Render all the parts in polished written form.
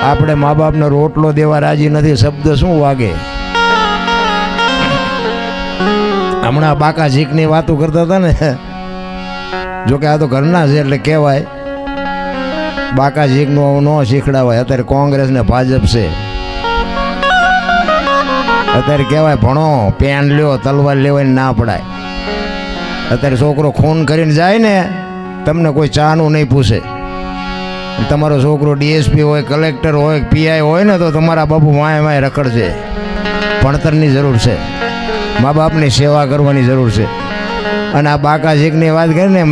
આપણે મા બાપને રોટલો દેવા રાજી નથી, શબ્દ શું વાગે? હમણાં બાકા ઝીકની વાતો કરતા હતા ને, જોકે આ તો ઘરના છે એટલે કહેવાય, બાકા ઝીકનું ન શીખડાવાય. અત્યારે કોંગ્રેસ ને ભાજપ છે, અત્યારે કહેવાય ભણો, પેન લ્યો, તલવાર લેવાની ના પડાય. અત્યારે છોકરો ખૂન કરીને જાય ને, તમને કોઈ ચાનું નહીં પૂછે. તમારો છોકરો ડીએસપી હોય, કલેક્ટર હોય, પીઆઈ હોય ને, તો તમારા બાપુ માય માય રખડશે. ભણતરની જરૂર છે, મા બાપની સેવા કરવાની જરૂર છે. અને આ બાકા ઝીકની વાત કરીને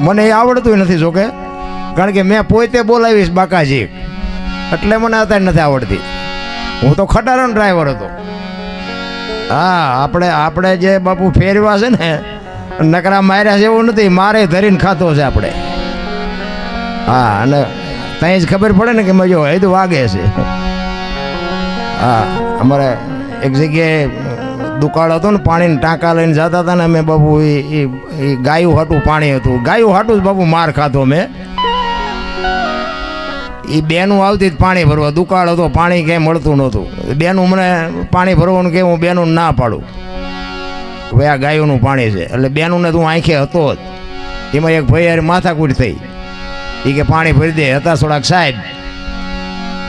મને એ આવડતું નથી, જોકે, કારણ કે મેં પોતે બોલાવીશ બાકા ઝીક, એટલે મને અત્યારે નથી આવડતી. હું તો ખટારાનો ડ્રાઈવર હતો. હા, આપણે જે બાપુ ફેરવા છે ને, નકરા માર્યા છે એવું નથી, મારે ધરીને ખાતો છે આપણે. હા, અને ત્યાં જ ખબર પડે ને કે મજો એ તો વાગે છે. હા, અમારે એક જગ્યાએ દુકાળ હતો ને, પાણીને ટાંકા લઈને જતા હતા ને અમે બાપુ, એ ગાયું હાટું પાણી હતું, ગાયું હાટું જ બાપુ માર ખાતો મેં. એ બેનું આવતી જ પાણી ભરવા, દુકાળ હતો, પાણી ક્યાંય મળતું નહોતું. બેનું મને પાણી ભરવાનું કે હું બેનું ના પાડું, ભાઈ આ ગાયોનું પાણી છે. એટલે બેનું ને તું આંખે હતો જ. એમાં એક ભાઈ યાર માથાકૂટ થઈ, એ કે પાણી ભરી દે. હતા થોડાક સાહેબ,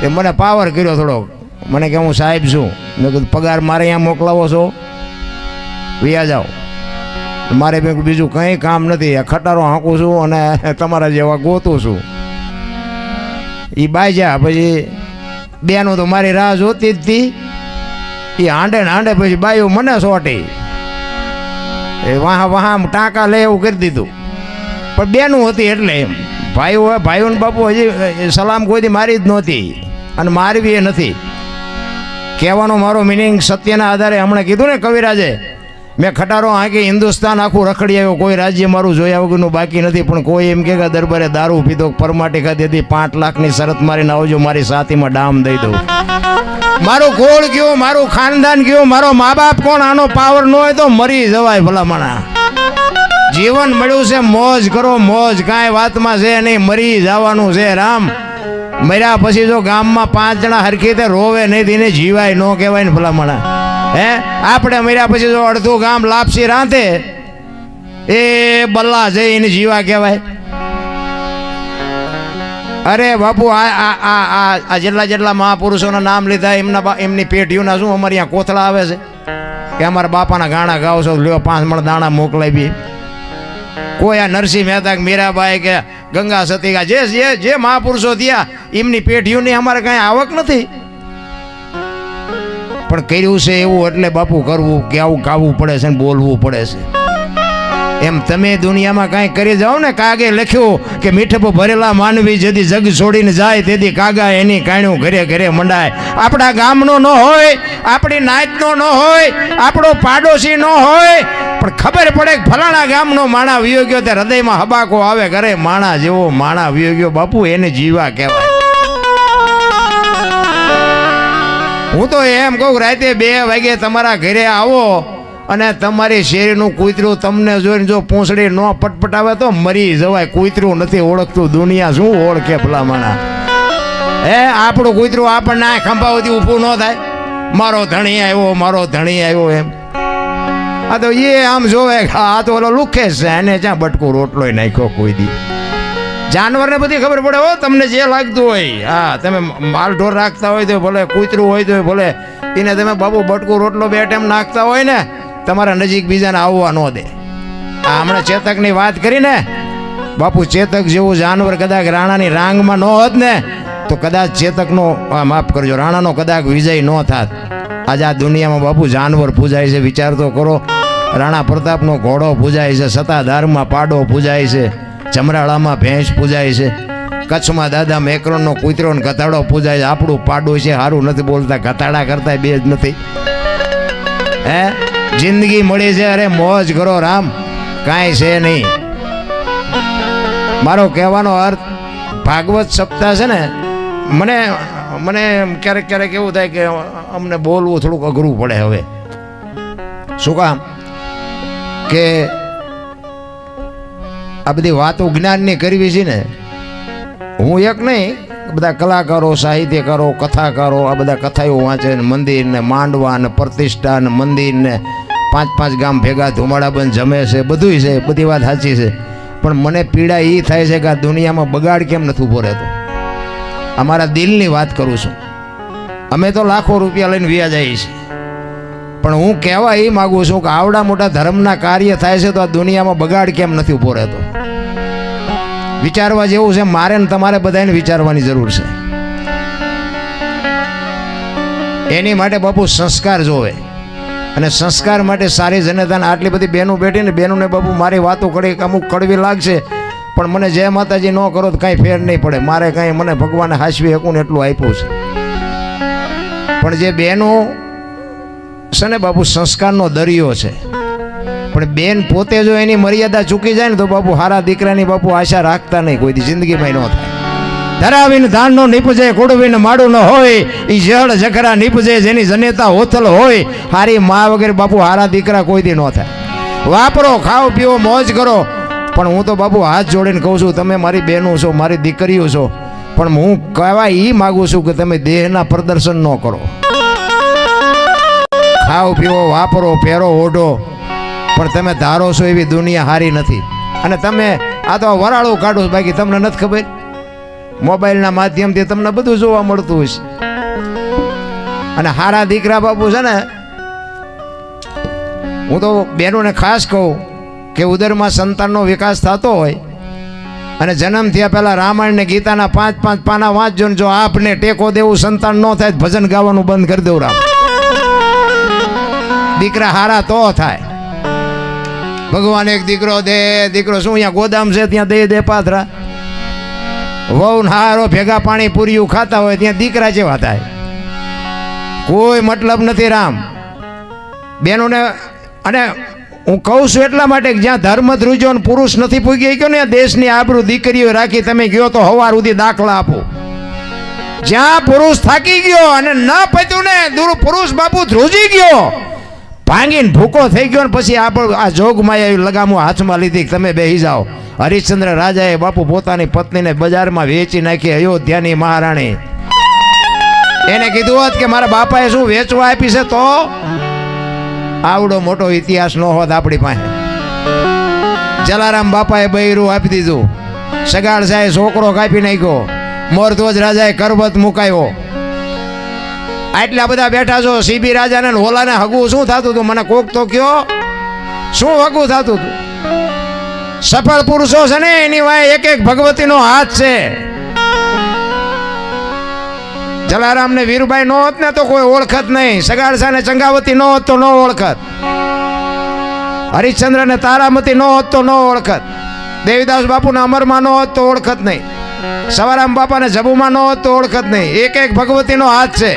એ મને પાવર કર્યો થોડોક, મને કે હું સાહેબ છું. મેં કીધું પગાર મારે અહીંયા મોકલાવો છો, વ્યા જાઓ, મારે બીજું કંઈ કામ નથી. આ ખટારો હાંકું છું અને તમારા જેવા ગોતું છું. એ બાઈ જા, પછી બેનું તો મારી રાહ જોતી જ હતી. એ હાંડે ને હાંડે પછી બાયું મને સોટી, એ વાહ ટાંકા લે એવું કરી દીધું. પણ બેનું હતી એટલે એમ ભાઈઓને બાપુ હજી સલામ કોઈથી મારી જ નહોતી, અને મારવી એ નથી. કહેવાનો મારો મિનિંગ સત્યના આધારે, હમણાં કીધું ને કવિરાજે, મેં ખટારો હાંકી હિન્દુસ્તાન આખું રખડી આવ્યો, કોઈ રાજ્ય મારું જોયા વગરનું બાકી નથી. પણ કોઈ એમ કે દરબારે દારૂ પીધો, પરમાટી ખાધી હતી, 5 લાખની શરત મારીને આવજો, મારી સાથીમાં ડામ દઈ દઉં. મારું ગોળ ગયું, મારું ખાનદાન ગયું, મારો મા બાપ કોણ? આનો પાવર ન હોય તો મરી જવાય ભલામણા. જીવન મળ્યું છે, મોજ કરો મોજ, કાંઈ વાતમાં છે નહીં, મરી જવાનું છે. રામ મર્યા પછી જો ગામમાં 5 જણા હરખી રીતે રોવે નહીં, તેને જીવાય ન કહેવાય ને ભલામણા. હે, આપણે મર્યા પછી જો અડધું ગામ લાપસી રાંધે, એ બલ્લા જઈને જીવા કહેવાય. અરે બાપુ, આ જેટલા મહાપુરુષોના નામ લીધા, એમની પેઢીઓના શું અમારે અહીંયા કોથળા આવે છે કે અમારા બાપાના ગાણા ગાવ છો, લ્યો 5 મણ દાણા મોકલાવી. કોઈ આ નરસિંહ મહેતા કે મીરાબાઈ કે ગંગા સતીકા જે મહાપુરુષો થયા, એમની પેઢીઓની અમારે કાંઈ આવક નથી. પણ કર્યું છે એવું એટલે બાપુ કરવું કે આવું ગાવું પડે છે ને બોલવું પડે છે. એમ તમે દુનિયામાં કાંઈ કરી જાઓ ને, કાગે લખ્યું કે મીઠપ ભરેલા માનવી જેથી જગ છોડીને જાય તેથી કાગા એની કાણ્યું ઘરે ઘરે મંડાય. આપણા ગામનો ન હોય, આપણી નાતનો ન હોય, આપણો પાડોશી ન હોય, પણ ખબર પડે કે ફલાણા ગામનો માણા વિયો ગયો, તે હૃદયમાં હબાકો આવે, ઘરે માણા જેવો માણા વિયો ગયો, બાપુ એને જીવા કહેવાય. હું તો એમ કહું, રાતે 2 વાગે તમારા ઘરે આવો અને તમારી શેરીનું કૂતરું તમને જોઈને જો પૂંછડી ન પટપટાવે તો મરી જવાય. કૂતરું નથી ઓળખતું, દુનિયા શું ઓળખે ભલામણા? હે, આપણું કૂતરું આપણને આ ખંભાઓથી ઊભું ન થાય, મારો ધણી આવ્યો, મારો ધણી આવ્યો એમ. આ તો એ આમ જોવે, આ તો ઓલો લુખે છે, એને જ્યાં બટકું રોટલો નાખ્યો કોઈ દી. જાનવરને બધી ખબર પડે હો, તમને જે લાગતું હોય. હા, તમે માલ ઢોર રાખતા હોય તો ભલે, કૂતરું હોય તો ભલે, એને તમે બાબુ બટકું રોટલો 2 ટાઈમ નાખતા હોય ને, તમારા નજીક બીજાને આવવા ન દે. આ હમણાં ચેતકની વાત કરી ને બાપુ, ચેતક જેવું જાનવર કદાચ રાણાની રાંગમાં ન હોત ને, તો કદાચ ચેતકનો, માફ કરજો, રાણાનો કદાચ વિજય ન થાત. આજે આ દુનિયામાં બાપુ જાનવર પૂજાય છે, વિચાર તો કરો. રાણા પ્રતાપનો ઘોડો પૂજાય છે, સત્તાધારમાં પાડો પૂજાય છે, ચમરાળામાં ભેંસ પૂજાય છે, કચ્છમાં દાદા મેકરણનો કૂતરો ને ગધાડો પૂજાય છે. આપણું પાડું છે, સારું નથી બોલતા, ગધાડા કરતા 2 જ નથી. હે, જિંદગી મળી છે, અરે મોજ કરો રામ, કાંઈ છે નહીં. મારો કહેવાનો અર્થ, ભાગવત સપ્તાહ છે ને, મને ક્યારેક એવું થાય કે અમને બોલવું થોડુંક અઘરું પડે હવે. શું કામ કે આ બધી વાતો જ્ઞાનની કરવી છે ને. હું એક નહીં, બધા કલાકારો, સાહિત્યકારો, કથાકારો આ બધા કથાઓ વાંચે ને મંદિર ને માંડવા ને પ્રતિષ્ઠા ને મંદિર ને 5-5 ગામ ભેગા ધુમાડાબંધ જમે છે, બધું છે, બધી વાત સાચી છે. પણ મને પીડા એ થાય છે કે આ દુનિયામાં બગાડ કેમ નથી ઊભો રહેતો. અમારા દિલની વાત કરું છું. અમે તો લાખો રૂપિયા લઈને વ્યા જઈએ છીએ, પણ હું કહેવા એ માગું છું કે આવડા મોટા ધર્મના કાર્ય થાય છે તો આ દુનિયામાં બગાડ કેમ નથી ઊભો રહેતો. વિચારવા જેવું છે. મારે ને તમારે બધાને વિચારવાની જરૂર છે. એની માટે બાપુ સંસ્કાર જોવે, અને સંસ્કાર માટે સારી જનતાને આટલી બધી બહેનો બેઠી ને બહેનોને બાપુ મારી વાતો કરી અમુક કડવી લાગશે, પણ મને જય માતાજી ન કરો તો કાંઈ ફેર નહીં પડે. મારે કાંઈ મને ભગવાને હાસવી શકું ને એટલું આપ્યું છે. પણ જે બહેનો છે ને બાપુ સંસ્કારનો દરિયો છે, પણ બેન પોતે જો એની મર્યાદા ચૂકી જાય ને તો બાપુ હારા દીકરાની બાપુ આશા રાખતા નહીં, કોઈ જિંદગીમાં ન થાય. ધરાવીને ધાનનો નીપજે, કુડવીને માડું ન હોય, એ જળ જખરા નીપજે જેની જનેતા હોથલ હોય. હારી મા વગેરે બાપુ હારા દીકરા કોઈ દી ન થાય. વાપરો, ખાઓ, પીવો, મોજ કરો, પણ હું તો બાપુ હાથ જોડીને કહું છું, તમે મારી બહેનો છો, મારી દીકરીઓ છો, પણ હું કહેવા એ માગું છું કે તમે દેહના પ્રદર્શન ન કરો. ખાઓ, પીવો, વાપરો, પહેરો, ઓઢો, પણ તમે ધારો છો એવી દુનિયા હારી નથી. અને તમે આ તો વરાળું કાઢો, બાકી તમને નથી ખબર. મોબાઈલના માધ્યમથી તમને બધું જોવા મળતું હોય છે. અને હારા દીકરા બાપુ છે ને, હું તો બહેનોને ખાસ કહું કે ઉદરમાં સંતાનનો વિકાસ થતો હોય અને જન્મ થયા પહેલાં રામાયણ ને ગીતાના 5-5 પાના વાંચજો ને જો આપને ટેકો દેવું સંતાન ન થાય, ભજન ગાવાનું બંધ કરી દેવું. રામ દીકરા હારા તો થાય. ભગવાન એક દીકરો દે, દીકરો શું અહીંયા ગોદામ છે ત્યાં દે પાથરા. વહુ હારો ભેગા પાણી પૂરીયું ખાતા હોય ત્યાં દીકરા જેવા થાય. કોઈ મતલબ નથી રામ બેનોને. અને હું કહું છું એટલા માટે કે જ્યાં ધર્મ ધ્રુજો ને પુરુષ નથી પૂગી ગયો ને દેશની આબરૂ દીકરીઓ રાખી. તમે ગયો તો હવાર સુધી દાખલા આપો. જ્યાં પુરુષ થાકી ગયો અને ન પત્યું ને પુરુષ બાપુ ધ્રુજી ગયો, ભાંગીને ભૂકો થઈ ગયો ને પછી આપણે આ જોગમાં લગામો હાથમાં લીધી, તમે બેસી જાઓ. હરિશ્ચંદ્ર રાજાએ બાપુ પોતાની પત્નીને બજારમાં વેચી નાખી, અયોધ્યાની મહારાણી. એને કીધું હોત કે મારા બાપાએ શું વેચવા આપી છે તો આવડો મોટો ઇતિહાસ ન હોત આપણી પાસે. જલારામ બાપાએ બૈરું આપી દીધું, સગાડ સાહેબ છોકરો કાપી નાખ્યો, મોરધ્વજ રાજાએ કરબત મુકાયો. આટલા બધા બેઠા છો, સીબી રાજાને હોલાને હગું શું થતું હતું? મને કોક તો કયો, શું હગું થતું હતું? સફળ પુરુષો છે ને એની વાય એક એક ભગવતીનો હાથ છે. જલારામ ને વીરબાઈ નો હોત ને તો કોઈ ઓળખત નહીં. સગાડસા ને ચંગાવતી નો હોત તો નો ઓળખત. હરિશ્ચંદ્ર ને તારામતી નો હોત તો નો ઓળખત. દેવીદાસ બાપુ ને અમરમાં નો હોત તો ઓળખત નહીં. સવારામ બાપા ને જબુમાં નો હોત તો ઓળખત નહીં. એક એક ભગવતીનો હાથ છે.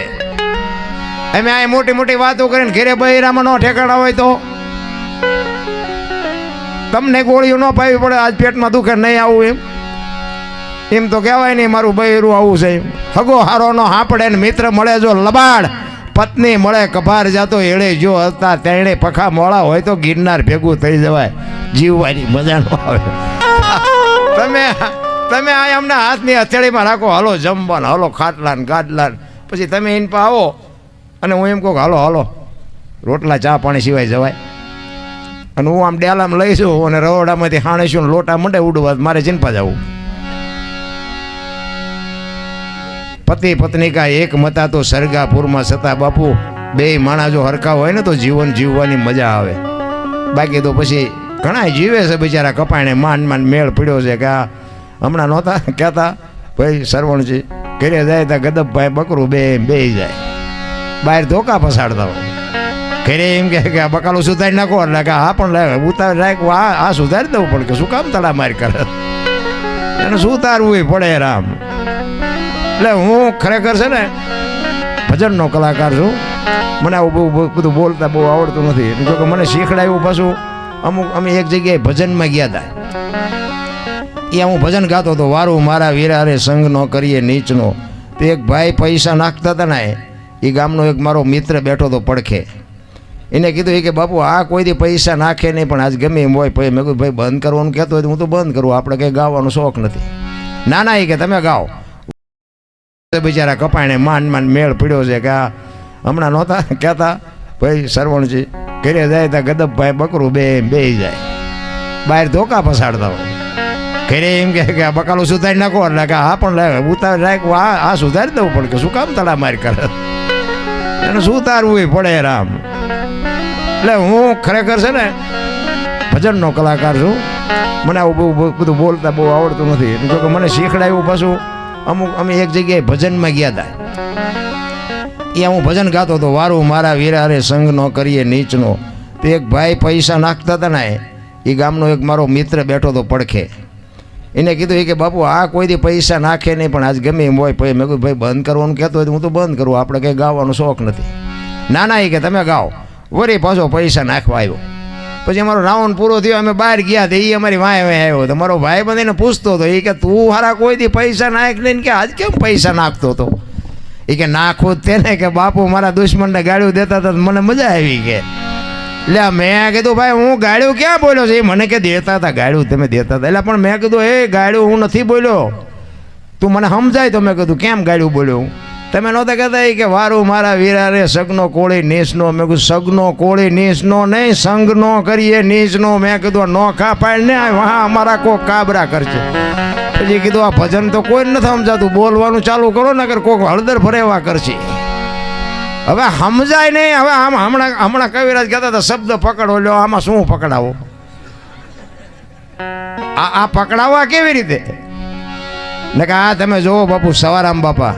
અમે આ મોટી મોટી વાતો કરીને ઘેરે બૈરામાં નો ઠેકાણા હોય તો તમને ગોળીઓ ન પાવી પડે. આજ પેટમાં દુખે નહીં આવું એમ તો કહેવાય નહીં મારું બૈરું આવું છે. હગો હારો નો હાંપડે ને મિત્ર મળે જો લબાડ, પત્ની મળે કભાર જાતો એળે જો હતા તેણે પખા મોળા હોય તો ગિરનાર ભેગું થઈ જવાય, જીવવાની મજા ન આવે. તમે આ અમને હાથની હથેળીમાં રાખો, હાલો જમવાનું, હાલો ખાટલા ને ગાડલા, પછી તમે એને પા આવો અને હું એમ કહું હાલો હાલો રોટલા ચા પાણી સિવાય જવાય. અને હું આમ ડેલામાં લઈશું અને રવડામાંથી હાણીશું ને લોટા મંડે ઉડવા, મારે ચિંપા જવું. પતિ પત્ની કા એક મતા તો સરગાપુરમાં સતા બાપુ બે માણા જો હરખા હોય ને તો જીવન જીવવાની મજા આવે. બાકી તો પછી ઘણા જીવે છે બિચારા કપાણે માંડ મેળ પડ્યો છે કે આ હમણાં નહોતા કહેતા ભાઈ સરવણજી ઘરે જાય ત્યાં ગદબભાઈ બકરું બે જાય, બહાર ધોકા પસાડતા હોય. ઘરે એમ કે આ બકાલું સુધારી નાખો એટલે કે હા પણ ઉતાર રાખ આ સુધારી દઉં પણ કે શું કામ તળા માર કરે એને સુધારવું પડે રામ. એટલે હું ખરેખર છે ને ભજનનો કલાકાર છું. મને આવું બહુ બધું બોલતા બહુ આવડતું નથી. જો કે મને શીખડાયું પાછું અમુક અમે એક જગ્યાએ ભજનમાં ગયા હતા, ત્યાં હું ભજન ગાતો હતો, વારું મારા વીરારે સંગ નો કરીએ નીચનો. તો એક ભાઈ પૈસા નાખતા હતા ને એ ગામનો એક મારો મિત્ર બેઠો હતો પડખે. એને કીધું કે બાપુ આ કોઈ દી પૈસા નાખે નહીં પણ આજ ગમે એમ હોય. પછી મેં કીધું ભાઈ બંધ કરવાનું કહેતો હોય તો હું તો બંધ કરું, આપણે કંઈ ગાવાનો શોખ નથી. ના એ કે તમે ગાઓ. તો બિચારા કપાણે માંડ મેળ પડ્યો છે કે આ હમણાં નહોતા કહેતા ભાઈ સરવણજી ઘરે જાય ત્યાં ગદબભાઈ બકરું બે જાય બહાર ધોકા પસાડતા હોય ઘરે એમ કે આ બકાલું સુધારી નાખો એટલે કે હા પણ ઉતાર રાખ આ સુધારી દઉં પણ કે શું કામ તળા મારી કરે એને સુધારવું પડે રામ. એટલે હું ખરેખર છે ને ભજનનો કલાકાર છું. મને આવું બહુ બધું બોલતા બહુ આવડતું નથી. જો કે મને શીખડાયું પાછું અમે એક જગ્યાએ ભજનમાં ગયા હતા. ત્યાં હું ભજન ગાતો હતો, વારું મારા વીરા રે સંગ નો કરીએ નીચનો. તો એક ભાઈ પૈસા નાખતા હતા ને એ ગામનો એક મારો મિત્ર બેઠો હતો પડખે. એને કીધું કે બાપુ આ કોઈ દી પૈસા નાખે નહીં પણ આજ ગમે એમ હોય. પછી મેં કીધું ભાઈ બંધ કરવાનું કહેતો હોય તો હું તો બંધ કરું, આપણે કંઈ ગાવાનો શોખ નથી. ના ના એ કે તમે ગાઓ. વળી પાછો પૈસા નાખવા આવ્યો. પછી અમારો રાઉન્ડ પૂરો થયો, અમે બહાર ગયા તો એ અમારી વાંય આવ્યો તો મારો ભાઈ બંધ એને પૂછતો હતો એ કે તું હારા કોઈ દી પૈસા નાખ લઈને કે આજ કેમ પૈસા નાખતો હતો? એ કે નાખવું તેને કે બાપુ મારા દુશ્મનને ગાળ્યું દેતા હતા મને મજા આવી કે. એટલે મેં કીધું ભાઈ હું ગાળ્યું ક્યાં બોલ્યો છે? એ મને કે દેતા હતા ગાળ્યું તમે દેતા હતા. એટલે પણ મેં કીધું એ ગાળ્યું હું નથી બોલ્યો, તું મને સમજાય. તો મેં કીધું કેમ ગાળ્યું બોલ્યો હું? તમે નહોતા કહેતા કે વારું મારા વીરા રે સગનો કોળી નીચનો. મેં કીધું સગનો કોળી નીચનો નહીં, સંગનો કરીએ નીચનો. મેં કીધું નોખા પાડ ને હા અમારા કોક કાબરા કરશે. પછી કીધું આ ભજન તો કોઈ નથી સમજાતું, બોલવાનું ચાલુ કરો ને કે કોક હળદર ફરેવા કરશે. હવે સમજાય નહીં. હવે આમ હમણાં કવિરાજ કહેતા હતા શબ્દ પકડો લ્યો, આમાં શું પકડાવો? આ પકડાવવા કેવી રીતે? ને કે આ તમે જોવો બાપુ સવારામ બાપા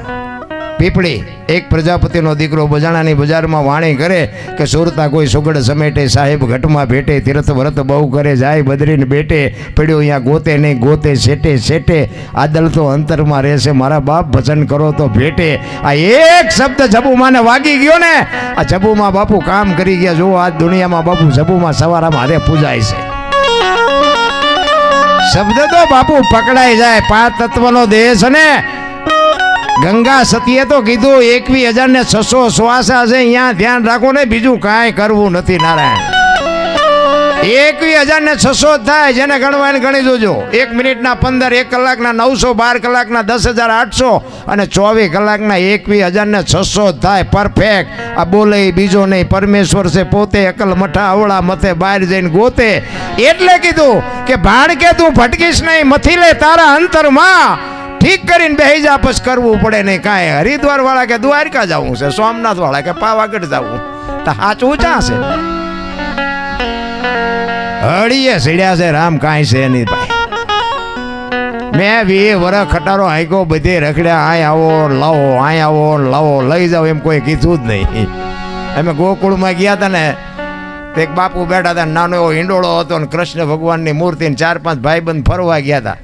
પીપળી એક પ્રજાપતિનો દીકરો બજાણાની બજારમાં વાણી કરે કે સુરતા કોઈ સુગડ સમેટે, સાહેબ ઘટમાં ભેટે, તીર્થ વ્રત બહુ કરે, જાય બદરીને બેટે, પડ્યો અહીંયા ગોતે નહીં ગોતે સેટે સેટે, આદલ તો અંતરમાં રહેશે મારા બાપ, ભજન કરો તો ભેટે. આ એક શબ્દ જબુમાને વાગી ગયો ને, આ જબુમાં બાપુ કામ કરી ગયા. જો આજ દુનિયામાં બાપુ જબુમાં સવારામાં હારે પૂજાય છે. શબ્દ તો બાપુ પકડાઈ જાય. 5 તત્વનો દેશ ને ગંગા સતીએ તો કીધું 21,600 શ્વાસા છે, અહીંયા ધ્યાન રાખો ને, બીજું કાંઈ કરવું નથી. નારાયણ 21,600 થાય, જેને ગણવાને ગણી જોજો. 1 મિનિટના 15, 1 કલાકના 900, 12 કલાકના 10,800 અને 24 કલાકના 21,600 થાય. પરફેક્ટ. આ બોલે બીજો નહીં, પરમેશ્વર છે પોતે, અકલ મઠા અવળા મથે બહાર જઈને ગોતે. એટલે કીધું કે ભાણ કે તું ભટકીશ નહીં, મથી લે તારા અંતરમાં, ઠીક કરીને બેહી જા, પછી કરવું પડે નહીં કાંઈ. હરિદ્વાર વાળા કે દ્વારકા જવું છે, સોમનાથ વાળા કે પાવાગઢ જવું, તો સાચું ચા છે? હળીએ સીડ્યા છે રામ, કાંઈ છે નહીં ભાઈ. મેં 20 વર્ષ ખટારો હાઈકો બધે રખડ્યા, આય આવો લાવો, આય આવો લાવો, લઈ જાઓ એમ કોઈ કીધું જ નહીં. અમે ગોકુળમાં ગયા હતા ને, એક બાપુ બેઠા હતા, નાનો એવો હિંડોળો હતો ને કૃષ્ણ ભગવાનની મૂર્તિ, 4-5 ભાઈબંધ ફરવા ગયા હતા.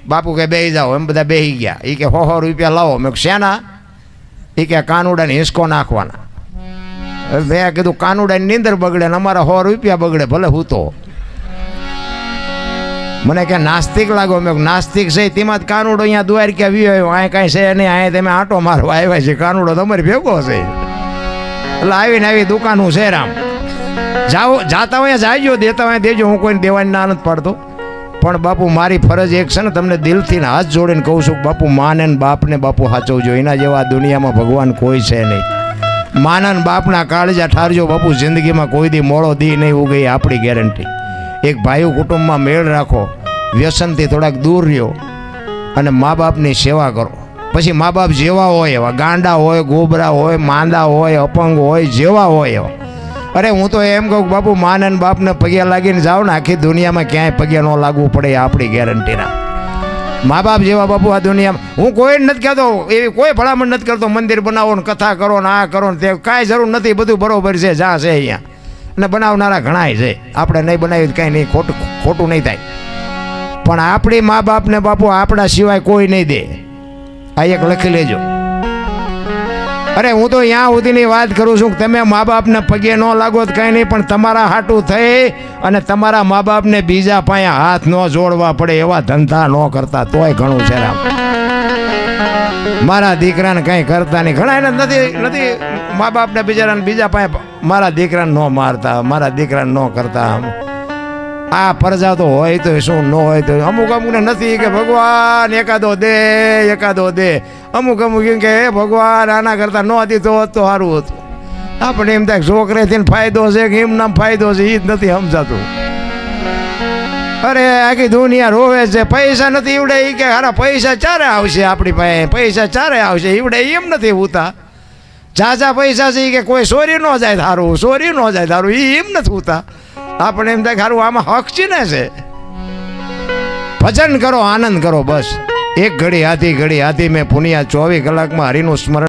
બાપુ કે બેસી જાઓ, એમ બધા બેસી ગયા. એ કે 100 રૂપિયા લાવો. મેં શેના? એ કે કાનુડાને હિંચકો નાખવાના. મેં કીધું કાનુડાની નીંદર બગડે ને અમારા 100 રૂપિયા બગડે, ભલે હું તો. મને કે નાસ્તિક લાગો. મેં નાસ્તિક છે તેમાં જ કાનુડો અહીંયા દ્વારકા આવ્યો, અહીંયા કાંઈ છે નહીં, અહીંયા તમે આંટો મારવા આવ્યા છે, કાનુડો તમારી ભેગો છે. એટલે આવીને આવી દુકાનું છે રામ. જાઓ જાતા હોય જાયજો, દેતા હોય દેજો, હું કોઈને દેવાની ના નથી પાડતો. પણ બાપુ મારી ફરજ એક છે ને, તમને દિલથી હાથ જોડીને કહું છું, બાપુ માને ને બાપને બાપુ સાચવજો. એના જેવા દુનિયામાં ભગવાન કોઈ છે નહીં. માના બાપના કાળજા ઠારજો બાપુ, જિંદગીમાં કોઈ દી મોડો દી નહીં ઉગે, આપણી ગેરંટી. એક ભાઈઓ કુટુંબમાં મેળ રાખો, વ્યસનથી થોડાક દૂર રહ્યો અને મા બાપની સેવા કરો. પછી મા બાપ જેવા હોય એવા, ગાંડા હોય, ગોબરા હોય, માંદા હોય, અપંગ હોય, જેવા હોય એવા. અરે હું તો એમ કહું બાપુ, માને બાપને પગે લાગીને જાઓ ને, આખી દુનિયામાં ક્યાંય પગે ન લાગવું પડે, આપણી ગેરંટીના. મા બાપ જેવા બાપુ આ દુનિયામાં હું કોઈ નથી કહેતો, એવી કોઈ ભલામણ નથી કરતો મંદિર બનાવો ને કથા કરો ને આ કરો ને તે, કાંઈ જરૂર નથી. બધું બરોબર છે જ્યાં છે અહીંયા, અને બનાવનારા ઘણાય છે. આપણે નહીં બનાવી કાંઈ નહીં, ખોટું નહીં થાય. પણ આપણી મા બાપને બાપુ આપણા સિવાય કોઈ નહીં દે. આ એક લખી લેજો. અરે હું તો અહીંયા સુધીની વાત કરું છું કે તમે મા બાપને પગે ન લાગો તો કંઈ નહીં, પણ તમારા હાટું થઈ અને તમારા મા બાપને બીજા પાસે હાથ ન જોડવા પડે એવા ધંધા ન કરતા તોય ઘણું છે રામ. મારા દીકરાને કંઈ કરતા નહીં, ઘણા એને નથી મા બાપને બિચારાને બીજા પાસે મારા દીકરાને ન મારતા, મારા દીકરાને ન કરતા. આ પ્રજા તો હોય તો શું ન હોય તો અમુક અમુકને નથી કે ભગવાન એકાદો દે અમુક અમુક એમ કે હે ભગવાન આના કરતા ન દીધો હોત તો સારું હતું. આપણે એમ થાય છોકરેથી ફાયદો છે કે એમ નામ ફાયદો છે એ જ નથી સમજાતું. અરે આખી દુનિયા રોવે છે, પૈસા નથી ઈવડે એ કે હારા પૈસા ચારે આવશે આપણી પાસે, પૈસા ચારે આવશે ઈવડે એમ નથી હોતા. ઝાઝા પૈસા છે કે કોઈ ચોરી ન જાય થારું, ચોરી ન જાય થારું એ એમ નથી હોતા. આપણે એમ થાય સારું આમાં હક છે ને છે. ભજન કરો, આનંદ કરો, બસ એક ઘડી આધી મેં પુનિયા 24 કલાકમાં હરિનું સ્મરણ